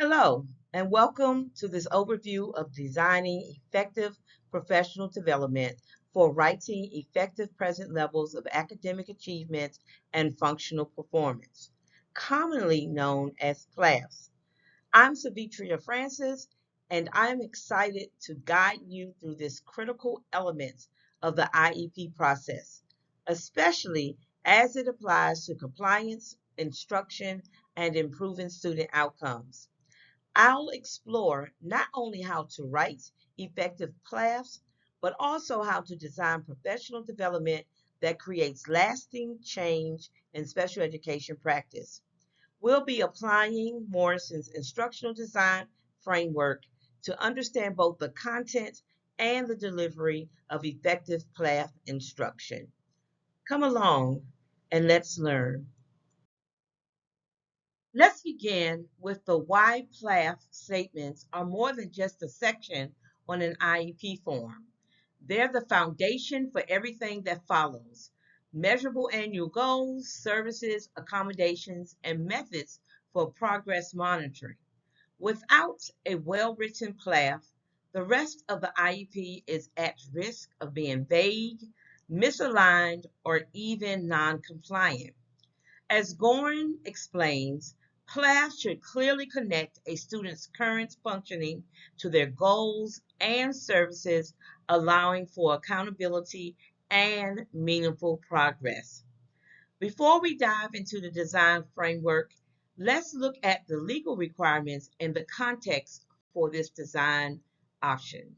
Hello, and welcome to this overview of designing effective professional development for writing effective present levels of academic achievement and functional performance, commonly known as PLAAFPs. I'm Savitria Francis, and I'm excited to guide you through this critical element of the IEP process, especially as it applies to compliance, instruction, and improving student outcomes. I'll explore not only how to write effective PLAFs, but also how to design professional development that creates lasting change in special education practice. We'll be applying Morrison's instructional design framework to understand both the content and the delivery of effective PLAF instruction. Come along and let's learn. Let's begin with the why PLAAF statements are more than just a section on an IEP form. They're the foundation for everything that follows: measurable annual goals, services, accommodations, and methods for progress monitoring. Without a well written PLAAF, the rest of the IEP is at risk of being vague, misaligned, or even non compliant. As Gorin explains, class should clearly connect a student's current functioning to their goals and services, allowing for accountability and meaningful progress. Before we dive into the design framework, let's look at the legal requirements and the context for this design option.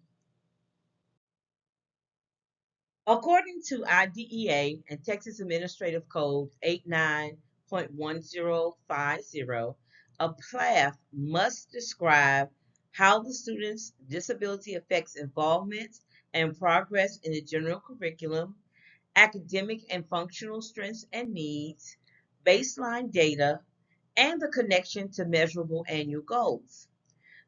According to IDEA and Texas Administrative Code 89.1050, a PLAF must describe how the student's disability affects involvement and progress in the general curriculum, academic and functional strengths and needs, baseline data, and the connection to measurable annual goals.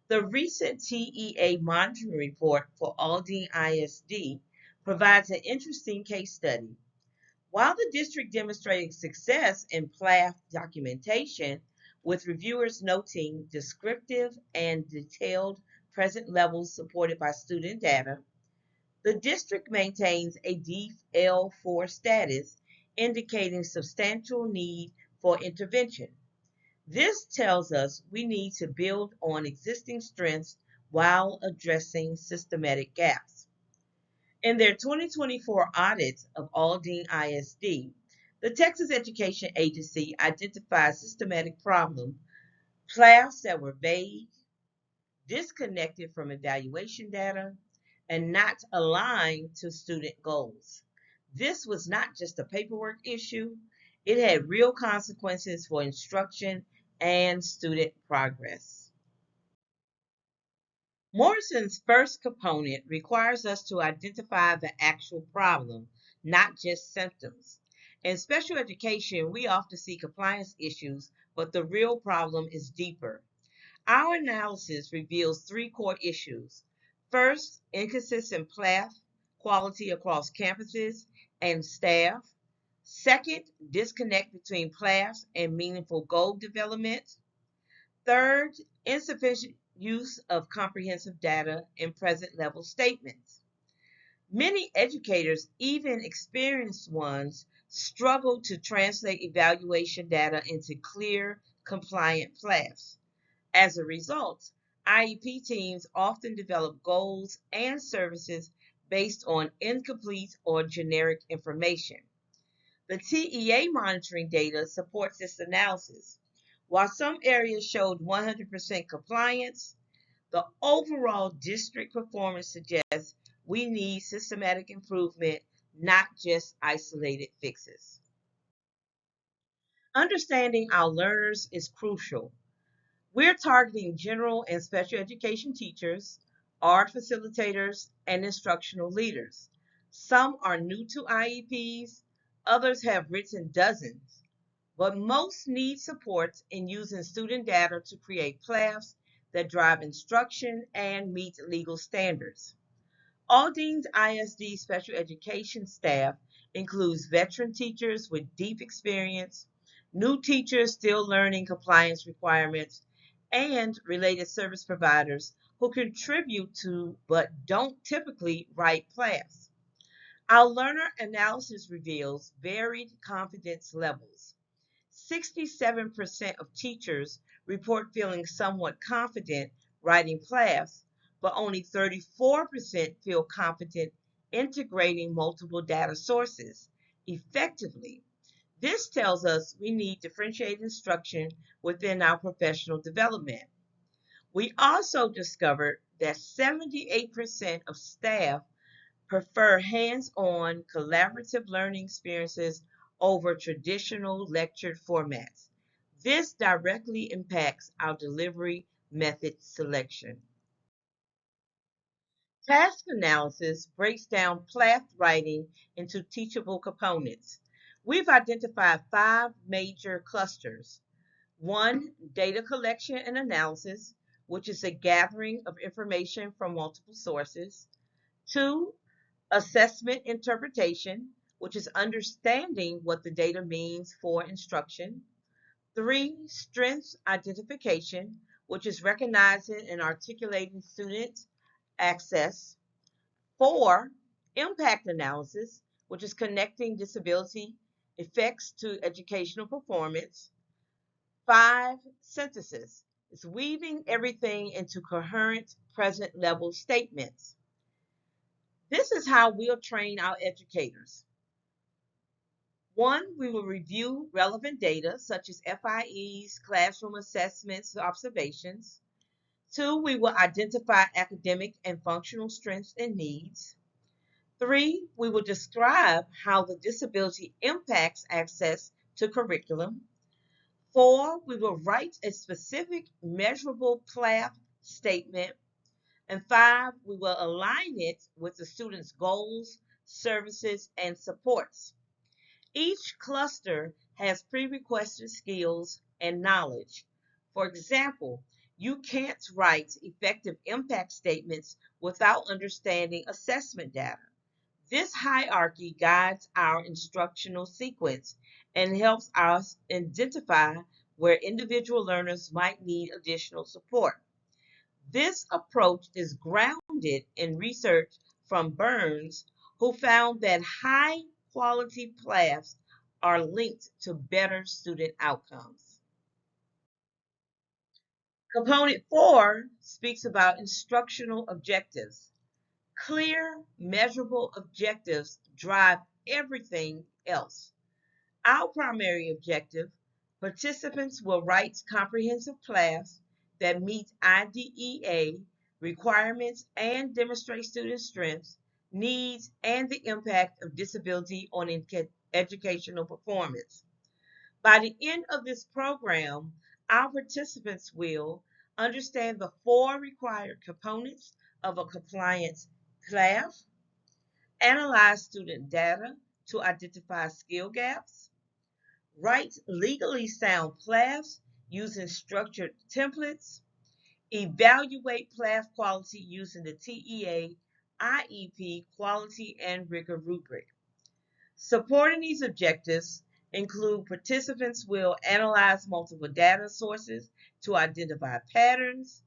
The recent TEA monitoring report for Aldine ISD provides an interesting case study. While the district demonstrated success in PLAAF documentation, with reviewers noting descriptive and detailed present levels supported by student data, the district maintains a DL4 status, indicating substantial need for intervention. This tells us we need to build on existing strengths while addressing systematic gaps. In their 2024 audit of Aldine ISD, the Texas Education Agency identified systematic problems, PLAFs that were vague, disconnected from evaluation data, and not aligned to student goals. This was not just a paperwork issue, it had real consequences for instruction and student progress. Morrison's first component requires us to identify the actual problem, not just symptoms. In special education, we often see compliance issues, but the real problem is deeper. Our analysis reveals three core issues. First, inconsistent PLAF quality across campuses and staff. Second, disconnect between PLAFs and meaningful goal development. Third, insufficient use of comprehensive data in present level statements. Many educators, even experienced ones, struggle to translate evaluation data into clear, compliant PLAFs. As a result, IEP teams often develop goals and services based on incomplete or generic information. The TEA monitoring data supports this analysis. While some areas showed 100% compliance, the overall district performance suggests we need systematic improvement, not just isolated fixes. Understanding our learners is crucial. We're targeting general and special education teachers, art facilitators, and instructional leaders. Some are new to IEPs, others have written dozens, but most need support in using student data to create PLAFs that drive instruction and meet legal standards. Aldine's ISD special education staff includes veteran teachers with deep experience, new teachers still learning compliance requirements, and related service providers who contribute to but don't typically write PLAAFPs. Our learner analysis reveals varied confidence levels. 67% of teachers report feeling somewhat confident writing PLAAFPs, but only 34% feel confident integrating multiple data sources effectively. This tells us we need differentiated instruction within our professional development. We also discovered that 78% of staff prefer hands-on collaborative learning experiences over traditional lectured formats. This directly impacts our delivery method selection. Task analysis breaks down PLAAFP writing into teachable components. We've identified 5 major clusters. 1, data collection and analysis, which is a gathering of information from multiple sources. 2, assessment interpretation, which is understanding what the data means for instruction. 3, strengths identification, which is recognizing and articulating student access. 4, impact analysis, which is connecting disability effects to educational performance. 5, synthesis. It's weaving everything into coherent present level statements. This is how we'll train our educators. 1, we will review relevant data such as FIEs, classroom assessments, observations. 2, we will identify academic and functional strengths and needs. 3, we will describe how the disability impacts access to curriculum. 4, we will write a specific measurable PLAAFP statement. And 5, we will align it with the student's goals, services, and supports. Each cluster has prerequisite skills and knowledge. For example, you can't write effective impact statements without understanding assessment data. This hierarchy guides our instructional sequence and helps us identify where individual learners might need additional support. This approach is grounded in research from Burns, who found that high quality PLAAFPs are linked to better student outcomes. Component 4 speaks about instructional objectives. Clear, measurable objectives drive everything else. Our primary objective: participants will write comprehensive PLAAFPs that meet IDEA requirements and demonstrate student strengths, needs, and the impact of disability on educational performance. By the end of this program, our participants will understand the 4 required components of a compliant PLAAFP, analyze student data to identify skill gaps, write legally sound PLAAFPs using structured templates, evaluate PLAAFP quality using the TEA IEP quality and rigor rubric. Supporting these objectives include participants will analyze multiple data sources to identify patterns.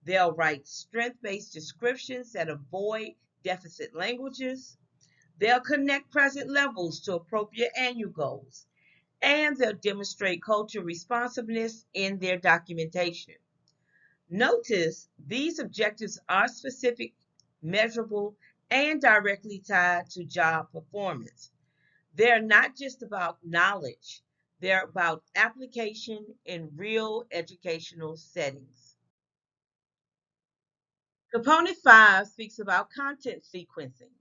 They'll write strength-based descriptions that avoid deficit languages. They'll connect present levels to appropriate annual goals, and they'll demonstrate cultural responsiveness in their documentation. Notice these objectives are specific, measurable, and directly tied to job performance. They're not just about knowledge, they're about application in real educational settings. Component 5 speaks about content sequencing.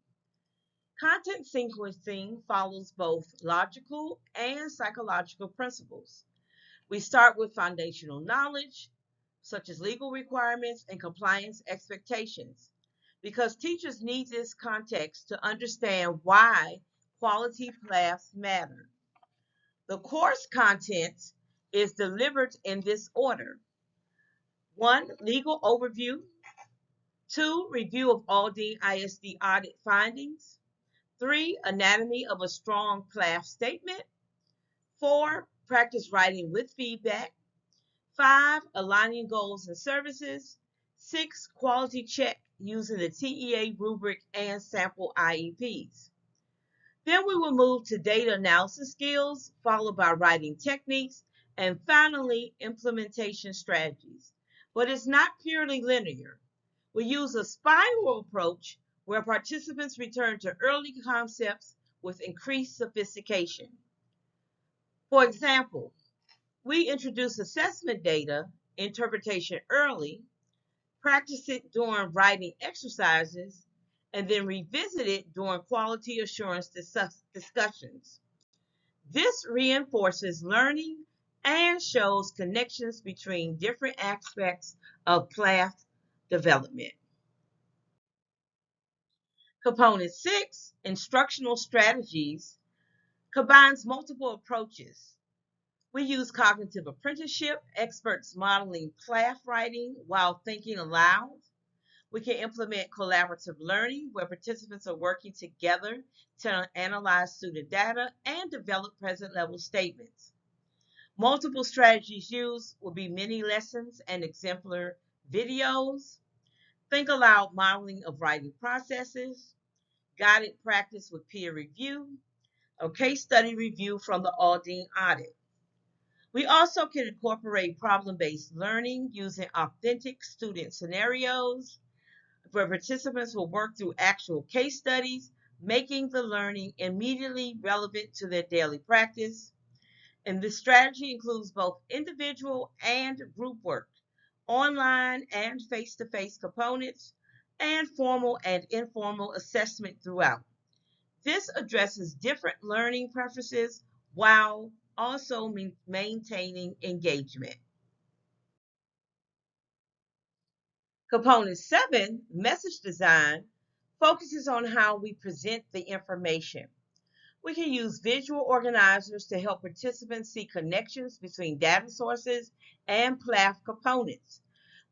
Content sequencing follows both logical and psychological principles. We start with foundational knowledge, such as legal requirements and compliance expectations, because teachers need this context to understand why quality PLAAFPs matter. The course content is delivered in this order: 1, legal overview; 2, review of Aldine ISD audit findings; 3, anatomy of a strong PLAAFP statement; 4, practice writing with feedback; 5, aligning goals and services. 6, quality check using the TEA rubric and sample IEPs. Then we will move to data analysis skills, followed by writing techniques, and finally, implementation strategies. But it's not purely linear. We use a spiral approach where participants return to early concepts with increased sophistication. For example, we introduce assessment data interpretation early, practice it during writing exercises, and then revisit it during quality assurance discussions. This reinforces learning and shows connections between different aspects of PLAAFP development. Component 6, instructional strategies, combines multiple approaches. We use cognitive apprenticeship, experts modeling PLAAFP writing while thinking aloud. We can implement collaborative learning where participants are working together to analyze student data and develop present level statements. Multiple strategies used will be mini lessons and exemplar videos. Think aloud modeling of writing processes, guided practice with peer review, a case study review from the Aldine audit. We also can incorporate problem-based learning using authentic student scenarios where participants will work through actual case studies, making the learning immediately relevant to their daily practice. And this strategy includes both individual and group work, online and face-to-face components, and formal and informal assessment throughout. This addresses different learning preferences while also maintaining engagement. Component 7, message design, focuses on how we present the information. We can use visual organizers to help participants see connections between data sources and PLAAFP components.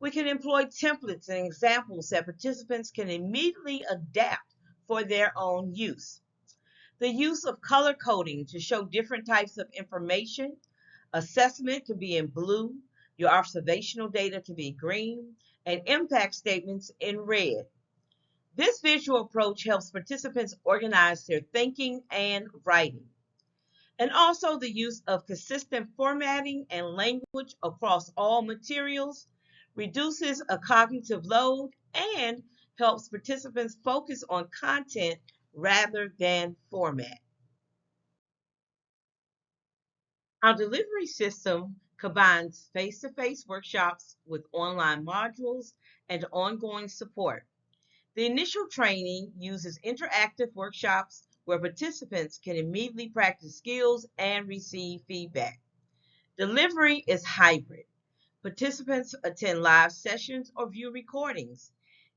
We can employ templates and examples that participants can immediately adapt for their own use. The use of color coding to show different types of information. Assessment can be in blue, your observational data can be green, and impact statements in red. This visual approach helps participants organize their thinking and writing. And also the use of consistent formatting and language across all materials reduces a cognitive load and helps participants focus on content rather than format. Our delivery system combines face-to-face workshops with online modules and ongoing support. The initial training uses interactive workshops where participants can immediately practice skills and receive feedback. Delivery is hybrid. Participants attend live sessions or view recordings.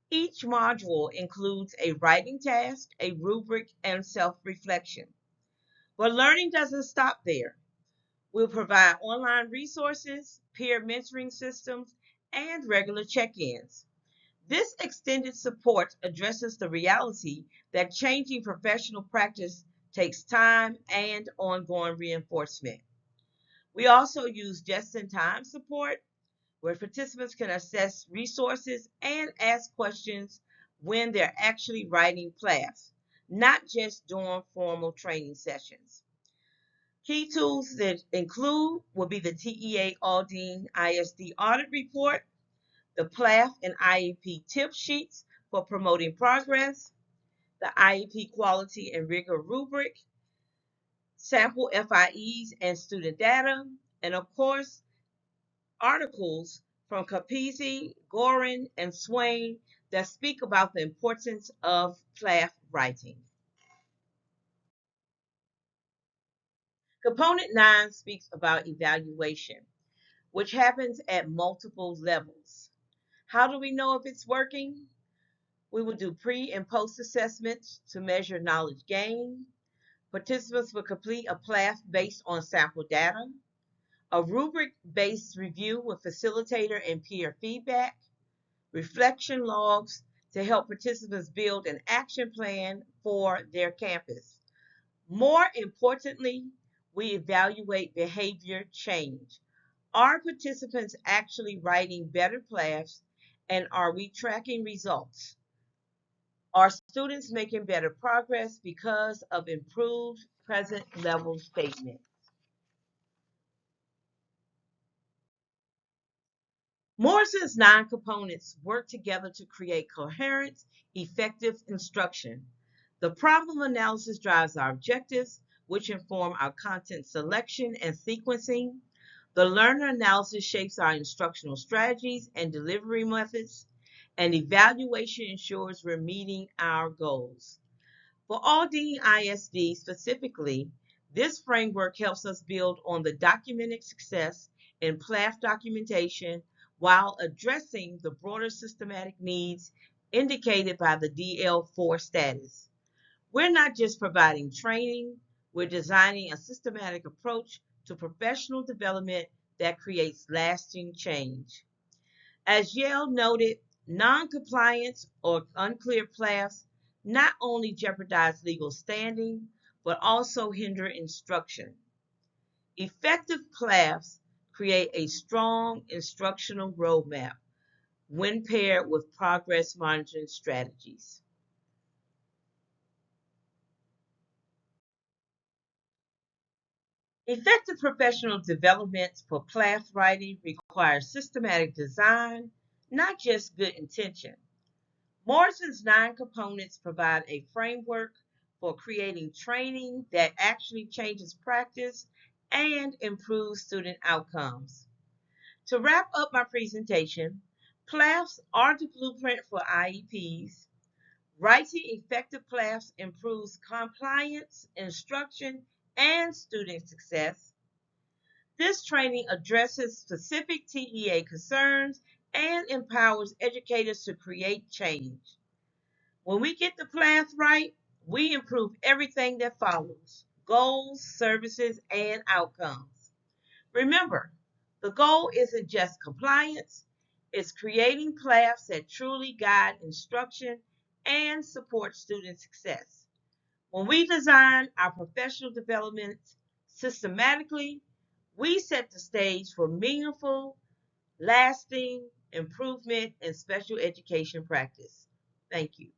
Each module includes a writing task, a rubric, and self-reflection. But learning doesn't stop there. We'll provide online resources, peer mentoring systems, and regular check-ins. This extended support addresses the reality that changing professional practice takes time and ongoing reinforcement. We also use just-in-time support where participants can access resources and ask questions when they're actually writing PLAAFPs, not just during formal training sessions. Key tools that include will be the TEA Aldine ISD audit report, the PLAAFP and IEP tip sheets for promoting progress, the IEP quality and rigor rubric, sample FIEs and student data, and of course, articles from Capizzi, Gorin, and Swain that speak about the importance of PLAAFP writing. Component 9 speaks about evaluation, which happens at multiple levels. How do we know if it's working? We will do pre and post assessments to measure knowledge gain. Participants will complete a PLAAFP based on sample data, a rubric-based review with facilitator and peer feedback, reflection logs to help participants build an action plan for their campus. More importantly, we evaluate behavior change. Are participants actually writing better PLAAFs, and are we tracking results? Are students making better progress because of improved present level statements? Morrison's 9 components work together to create coherent, effective instruction. The problem analysis drives our objectives, which inform our content selection and sequencing. The learner analysis shapes our instructional strategies and delivery methods, and evaluation ensures we're meeting our goals. For Aldine ISD specifically, this framework helps us build on the documented success in PLAAFP documentation while addressing the broader systematic needs indicated by the DL4 status. We're not just providing training, we're designing a systematic approach to professional development that creates lasting change. As Yale noted, non-compliance or unclear PLAAFs not only jeopardize legal standing, but also hinder instruction. Effective PLAAFs create a strong instructional roadmap when paired with progress monitoring strategies. Effective professional development for PLAAFs writing requires systematic design, not just good intention. Morrison's 9 components provide a framework for creating training that actually changes practice and improves student outcomes. To wrap up my presentation, PLAAFs are the blueprint for IEPs. Writing effective PLAAFs improves compliance, instruction, and student success. This training addresses specific TEA concerns and empowers educators to create change. When we get the PLAAFs right, we improve everything that follows: goals, services, and outcomes. Remember, the goal isn't just compliance, it's creating PLAAFs that truly guide instruction and support student success. When we design our professional development systematically, we set the stage for meaningful, lasting improvement in special education practice. Thank you.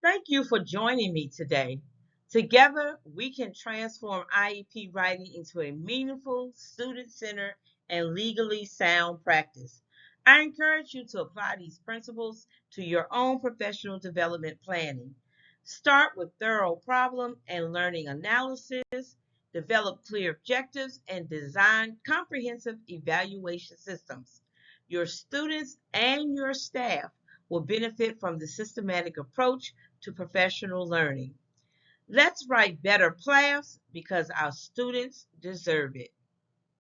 Thank you for joining me today. Together, we can transform IEP writing into a meaningful, student-centered, and legally sound practice. I encourage you to apply these principles to your own professional development planning. Start with thorough problem and learning analysis, develop clear objectives, and design comprehensive evaluation systems. Your students and your staff will benefit from the systematic approach to professional learning. Let's write better PLAAFs because our students deserve it.